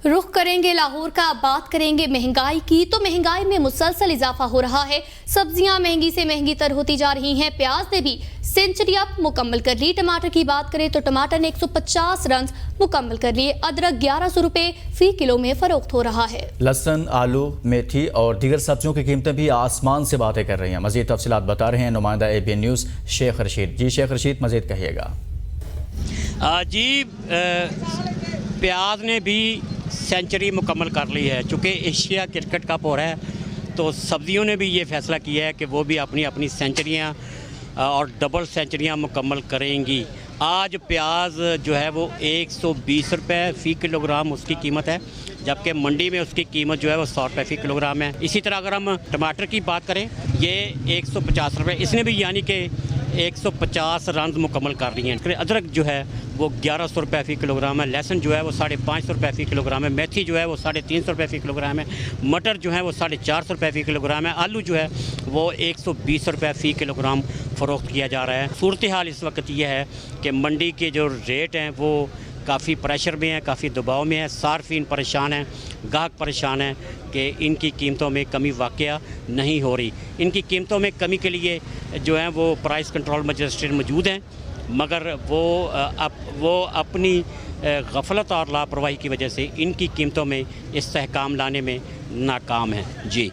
रुख करेंगे लाहौर का। बात करेंगे महंगाई की, तो महंगाई में मुसलसल इजाफा हो रहा है। सब्जियां महंगी से महंगी तर होती जा रही हैं। प्याज ने भी सेंचुरी अब मुकम्मल कर ली। टमाटर की बात करें तो टमाटर ने 150 रन मुकम्मल कर लिए। अदरक 1100 रुपए फी किलो में फरोख्त हो रहा है। लहसुन, आलू, मेथी और दीगर सब्जियों की कीमतें भी आसमान से बातें कर रही हैं। मजीद तफसीलात बता रहे हैं नुमाइंदा ABN न्यूज़ शेख रशीद। जी शेख रशीद, मजीद कहिएगा। प्याज ने भी सेंचुरी मुकम्मल कर ली है। चूँकि एशिया क्रिकेट कप हो रहा है तो सब्जियों ने भी ये फैसला किया है कि वो भी अपनी अपनी सेंचुरियाँ और डबल सेंचुरियाँ मुकम्मल करेंगी। आज प्याज जो है वो 120 रुपये फ़ी किलोग्राम उसकी कीमत है, जबकि मंडी में उसकी कीमत जो है वो 100 रुपये फ़ी किलोग्राम है। इसी तरह अगर हम टमाटर की बात करें, ये 150 रुपये, इसने भी यानी कि 150 रन मुकम्मल कर रही हैं। अदरक जो है वो 1100 रुपये फ़ी किलोग्राम है। लहसुन जो है वो 550 रुपये फ़ी किलोग्राम है। मेथी जो है वो 350 रुपये फ़ी किलोग्राम है। मटर जो है वो 450 रुपये फ़ी किलोग्राम है। आलू जो है वो 120 रुपये फ़ी किलोग्राम फ़रोख्त किया जा रहा है। सूरत हाल इस वक्त ये है कि मंडी के जो रेट हैं वो काफ़ी प्रेशर में है, काफ़ी दबाव में है। सार्फिन परेशान हैं, गाहक परेशान हैं कि इनकी कीमतों में कमी वाक़या नहीं हो रही। इनकी कीमतों में कमी के लिए जो है वो प्राइस कंट्रोल मजिस्ट्रेट मौजूद हैं, मगर वो अपनी गफलत और लापरवाही की वजह से इनकी कीमतों में इस्तेहकाम लाने में नाकाम हैं। जी।